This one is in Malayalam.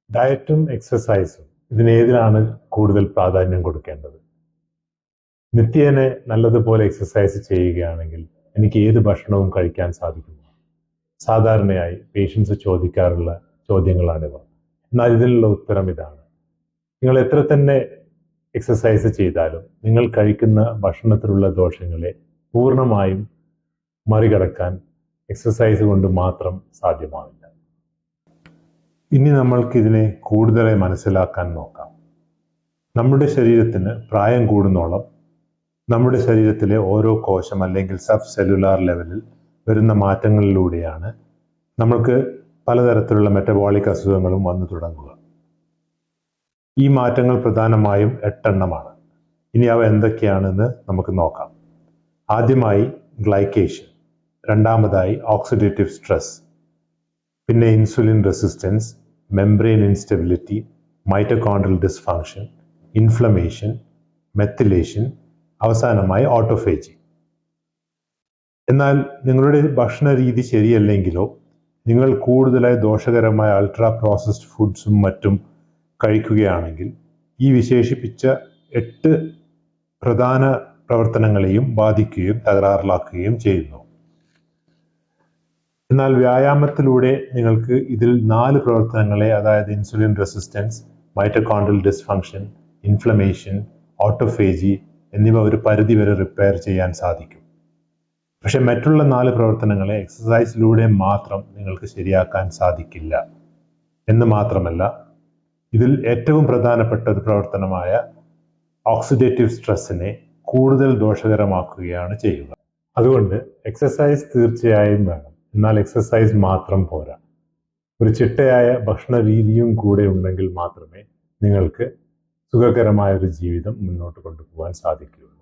ഡയറ്റും എക്സസൈസും ഇതിനേതിനാണ് കൂടുതൽ പ്രാധാന്യം കൊടുക്കേണ്ടത്? നിത്യേന നല്ലതുപോലെ എക്സസൈസ് ചെയ്യുകയാണെങ്കിൽ എനിക്ക് ഏത് ഭക്ഷണവും കഴിക്കാൻ സാധിക്കുമോ? സാധാരണയായി പേഷ്യൻസ് ചോദിക്കാറുള്ള ചോദ്യങ്ങളാണിവ. എന്നാൽ ഇതിനുള്ള ഉത്തരം ഇതാണ്: നിങ്ങൾ എത്ര തന്നെ എക്സസൈസ് ചെയ്താലും നിങ്ങൾ കഴിക്കുന്ന ഭക്ഷണത്തിലുള്ള ദോഷങ്ങളെ പൂർണ്ണമായും മറികടക്കാൻ എക്സസൈസ് കൊണ്ട് മാത്രം സാധ്യമാവില്ല. ഇനി നമ്മൾക്കിതിനെ കൂടുതലായി മനസ്സിലാക്കാൻ നോക്കാം. നമ്മുടെ ശരീരത്തിന് പ്രായം കൂടുന്നോളം നമ്മുടെ ശരീരത്തിലെ ഓരോ കോശം അല്ലെങ്കിൽ സബ് സെല്ലുലാർ ലെവലിൽ വരുന്ന മാറ്റങ്ങളിലൂടെയാണ് നമ്മൾക്ക് പലതരത്തിലുള്ള മെറ്റബോളിക് അസുഖങ്ങളും വന്നു തുടങ്ങുക. ഈ മാറ്റങ്ങൾ പ്രധാനമായും 8 എണ്ണമാണ്. ഇനി അവ എന്തൊക്കെയാണെന്ന് നമുക്ക് നോക്കാം. ആദ്യമായി ഗ്ലൈക്കേഷൻ, രണ്ടാമതായി ഓക്സിഡേറ്റീവ് സ്ട്രെസ്, പിന്നെ insulin resistance, membrane instability, mitochondrial dysfunction, inflammation, methylation, അവസാനമായി ഓട്ടോഫേജി. എന്നാൽ നിങ്ങളുടെ ഭക്ഷണ രീതി ശരിയല്ലെങ്കിലോ നിങ്ങൾ കൂടുതലായി ദോഷകരമായ അൾട്രാ പ്രോസസ്ഡ് ഫുഡ്സും മറ്റും കഴിക്കുകയാണെങ്കിൽ ഈ വിശേഷിപ്പിച്ച 8 പ്രധാന പ്രവർത്തനങ്ങളെയും ബാധിക്കുകയും തകരാറിലാക്കുകയും ചെയ്യുന്നു. എന്നാൽ വ്യായാമത്തിലൂടെ നിങ്ങൾക്ക് ഇതിൽ 4 പ്രവർത്തനങ്ങളെ, അതായത് insulin resistance, mitochondrial dysfunction, inflammation, autophagy എന്നിവ ഒരു പരിധിവരെ റിപ്പയർ ചെയ്യാൻ സാധിക്കും. പക്ഷെ മറ്റുള്ള 4 പ്രവർത്തനങ്ങളെ എക്സസൈസിലൂടെ മാത്രം നിങ്ങൾക്ക് ശരിയാക്കാൻ സാധിക്കില്ല. എന്ന് മാത്രമല്ല, ഇതിൽ ഏറ്റവും പ്രധാനപ്പെട്ട ഒരു പ്രവർത്തനമായ ഓക്സിഡേറ്റീവ് സ്ട്രെസ്സിനെ കൂടുതൽ ദോഷകരമാക്കുകയാണ് ചെയ്യുക. അതുകൊണ്ട് എക്സസൈസ് തീർച്ചയായും വേണം. എന്നാൽ എക്സസൈസ് മാത്രം പോരാ. ഒരു ചിട്ടയായ ഭക്ഷണ രീതിയും കൂടെ ഉണ്ടെങ്കിൽ മാത്രമേ നിങ്ങൾക്ക് സുഖകരമായ ഒരു ജീവിതം മുന്നോട്ട് കൊണ്ടുപോകാൻ സാധിക്കുകയുള്ളൂ.